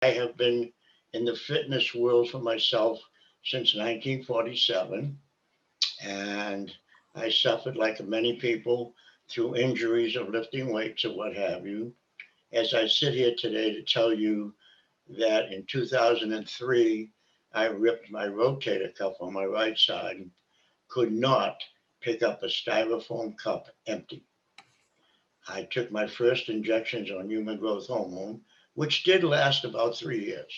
I have been in the fitness world for myself since 1947, and I suffered like many people through injuries of lifting weights or what have you. As I sit here today to tell you that in 2003, I ripped my rotator cuff on my right side, could not pick up a styrofoam cup empty. I took my first injections on human growth hormone, which did last about 3 years.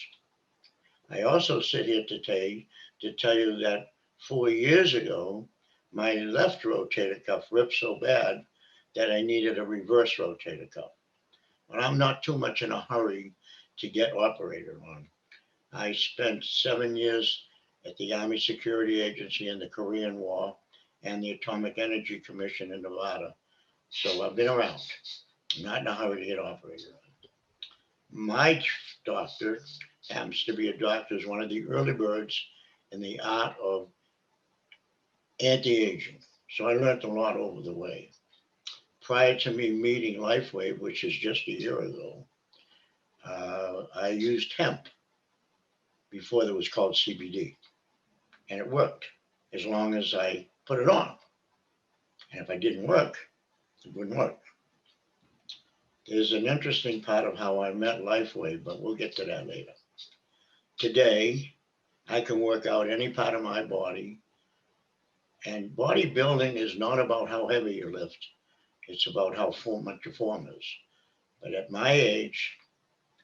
I also sit here today to tell you that 4 years ago, my left rotator cuff ripped so bad that I needed a reverse rotator cuff. But I'm not too much in a hurry to get operated on. I spent 7 years at the Army Security Agency in the Korean War and the Atomic Energy Commission in Nevada. So I've been around. I'm not in a hurry to get operated on. My doctor happens to be a doctor, is one of the early birds in the art of anti-aging. So I learned a lot over the way. Prior to me meeting LifeWave, which is just a year ago, I used hemp before it was called CBD, and it worked as long as I put it on. And if I didn't work, it wouldn't work. There's an interesting part of how I met LifeWave, but we'll get to that later. Today, I can work out any part of my body, and bodybuilding is not about how heavy you lift, it's about how much your form is. But at my age,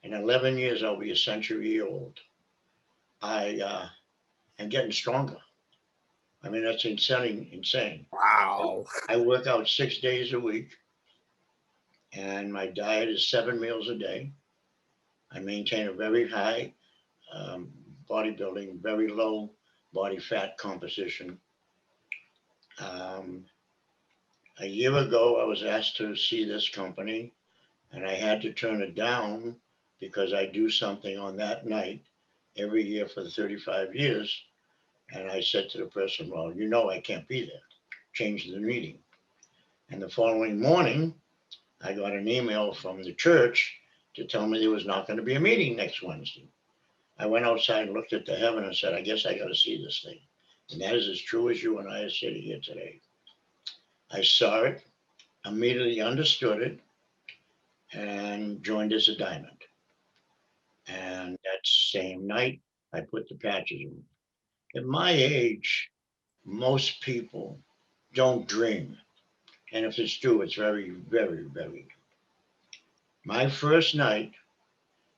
in 11 years, I'll be a century old. I am getting stronger. I mean, that's insane. Insane. Wow. I work out 6 days a week, and my diet is 7 meals a day. I maintain a very high um, bodybuilding, very low body fat composition. Um, a year ago, I was asked to see this company, and I had to turn it down because I do something on that night every year for the 35 years. And I said to the person, well, you know, I can't be there. Change the meeting. And the following morning, I got an email from the church to tell me there was not going to be a meeting next Wednesday. I went outside and looked at the heaven and said, I guess I got to see this thing. And that is as true as you and I are sitting here today. I saw it, immediately understood it, and joined as a diamond. And that same night, I put the patches in. At my age, most people don't dream. And if it's true, it's very, very, very. My first night,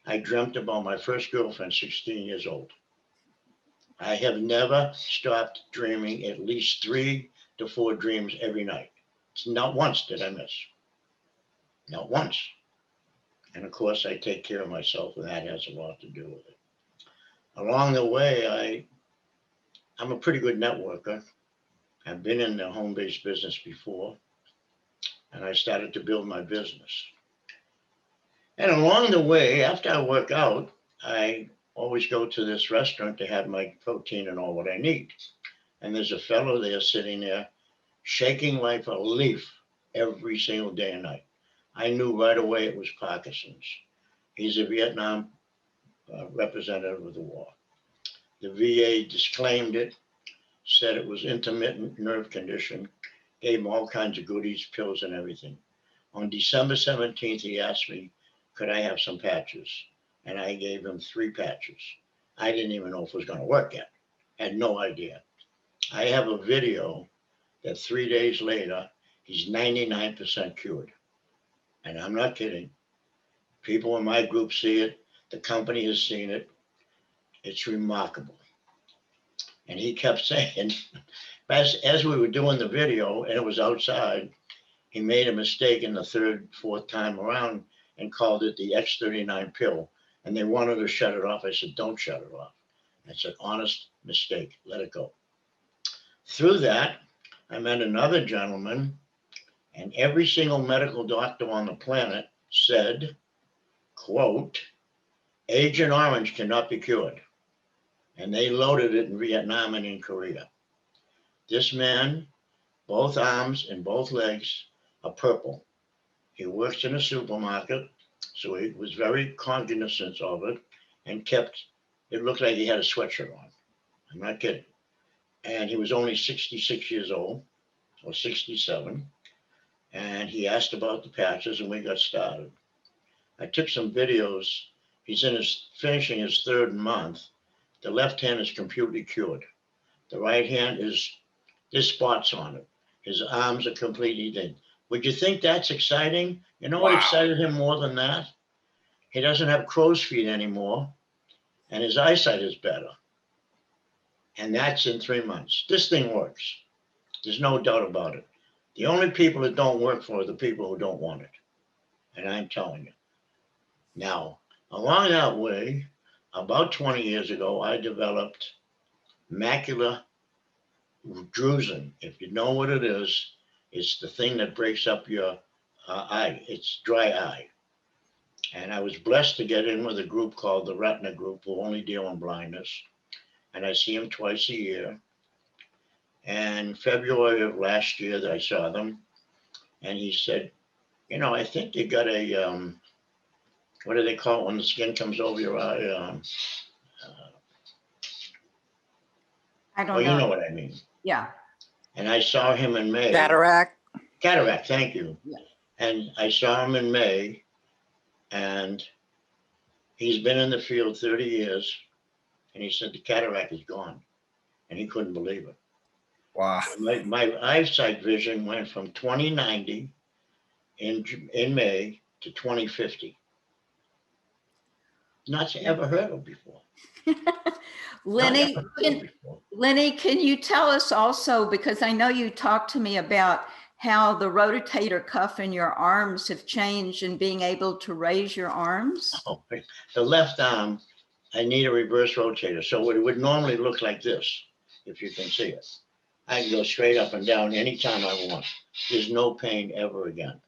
I dreamt about my first girlfriend, 16 years old. I have never stopped dreaming at least 3 to 4 dreams every night. Not once did I miss. Not once. And of course, I take care of myself, and that has a lot to do with it. Along the way, I'm a pretty good networker. I've been in the home based business before, and I started to build my business. And along the way, after I work out, I always go to this restaurant to have my protein and all what I need. And there's a fellow there sitting there shaking like a leaf every single day and night. I knew right away it was Parkinson's. He's a Vietnam representative of the war. The VA disclaimed it, said it was intermittent nerve condition, gave him all kinds of goodies, pills, and everything. On December 17th, he asked me, could I have some patches? And I gave him 3 patches. I didn't even know if it was going to work yet. Had no idea. I have a video that 3 days later, he's 99% cured. And I'm not kidding. People in my group see it. The company has seen it. It's remarkable. And he kept saying, as we were doing the video and it was outside, he made a mistake in the third, fourth time around and called it the X39 pill. And they wanted to shut it off. I said, don't shut it off. It's an honest mistake. Let it go. Through that, I met another gentleman, and every single medical doctor on the planet said, quote, Agent Orange cannot be cured. And they loaded it in Vietnam and in Korea. This man, both arms and both legs are purple. He works in a supermarket, so he was very cognizant of it. and it looked like he had a sweatshirt on. I'm not kidding. And he was only 66 years old or 67. And he asked about the patches and we got started. I took some videos. He's finishing his third month. The left hand is completely cured. The right hand there's spots on it. His arms are completely thin. Would you think that's exciting? You know what excited him more than that? He doesn't have crow's feet anymore, and his eyesight is better. And that's in 3 months. This thing works. There's no doubt about it. The only people that don't work for are the people who don't want it. And I'm telling you. Now, along that way, about 20 years ago, I developed macular drusen. If you know what it is, it's the thing that breaks up your eye. It's dry eye. And I was blessed to get in with a group called the Retina Group, who only deal in blindness. And I see them twice a year. And February of last year that I saw them, and he said, I think you got a, what do they call it when the skin comes over your eye? I don't well, know. You know what I mean. Yeah. And I saw him in May. Cataract. Cataract, thank you. Yeah. And I saw him in May, and he's been in the field 30 years, and he said the cataract is gone, and he couldn't believe it. Wow. My eyesight vision went from 2090 in May to 2050. Not ever heard of before. Lenny, can you tell us also, because I know you talked to me about how the rotator cuff in your arms have changed and being able to raise your arms? Oh, the left arm, I need a reverse rotator. So it would normally look like this, if you can see it. I can go straight up and down anytime I want. There's no pain ever again.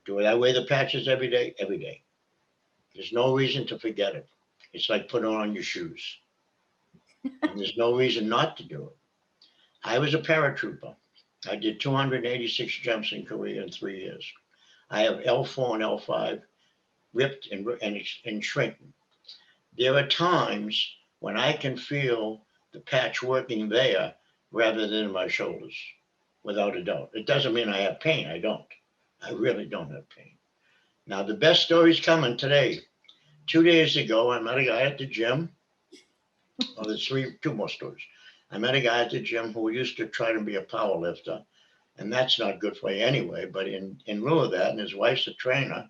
Do I wear the patches every day? Every day. There's no reason to forget it. It's like putting on your shoes. And there's no reason not to do it. I was a paratrooper. I did 286 jumps in Korea in 3 years. I have L4 and L5 ripped and shrinking. There are times when I can feel the patch working there rather than in my shoulders, without a doubt. It doesn't mean I have pain. I don't. I really don't have pain. Now, the best story's coming today. 2 days ago, I met a guy at the gym. Well, there's two more stories. I met a guy at the gym who used to try to be a power lifter, and that's not good for you anyway. But in lieu of that, and his wife's a trainer,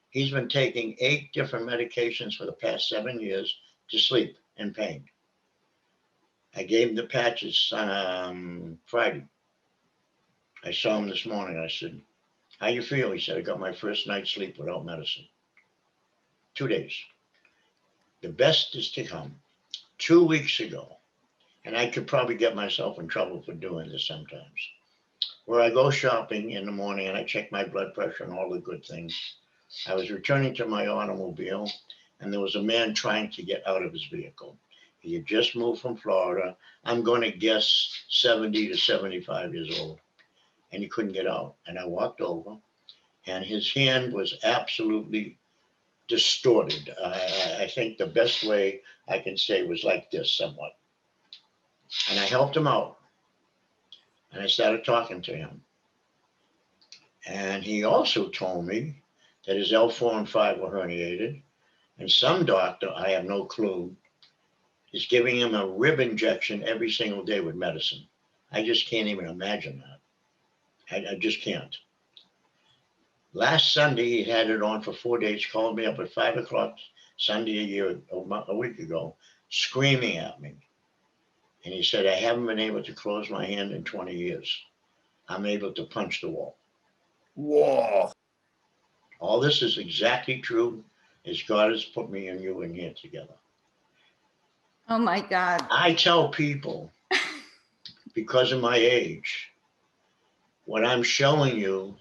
he's been taking 8 different medications for the past 7 years to sleep and pain. I gave him the patches Friday. I saw him this morning. I said, how you feel? He said, I got my first night's sleep without medicine. 2 days. The best is to come. 2 weeks ago, and I could probably get myself in trouble for doing this sometimes, where I go shopping in the morning and I check my blood pressure and all the good things. I was returning to my automobile, and there was a man trying to get out of his vehicle. He had just moved from Florida. I'm going to guess 70 to 75 years old. And he couldn't get out. And I walked over, and his hand was absolutely distorted. I think the best way I can say was like this somewhat. And I helped him out. And I started talking to him. And he also told me that his L4 and 5 were herniated. And some doctor, I have no clue, is giving him a rib injection every single day with medicine. I just can't even imagine that. I just can't. Last Sunday, he had it on for 4 days, called me up at 5 o'clock Sunday a week ago, screaming at me. And he said, I haven't been able to close my hand in 20 years. I'm able to punch the wall. Whoa. All this is exactly true as God has put me and you in here together. Oh my God. I tell people, because of my age, what I'm showing you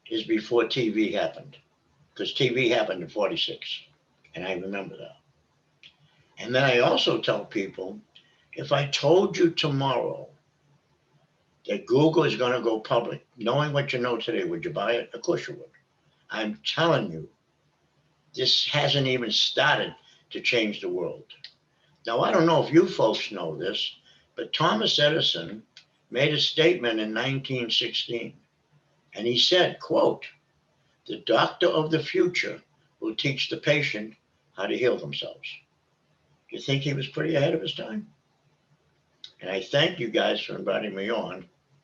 is before TV happened, because TV happened in 46, and I remember that. And then I also tell people, if I told you tomorrow that Google is going to go public, knowing what you know today, would you buy it? Of course you would. I'm telling you, this hasn't even started. to change the world. Now, I don't know if you folks know this, but Thomas Edison made a statement in 1916, and he said, quote, "The doctor of the future will teach the patient how to heal themselves." You think he was pretty ahead of his time? And I thank you guys for inviting me on.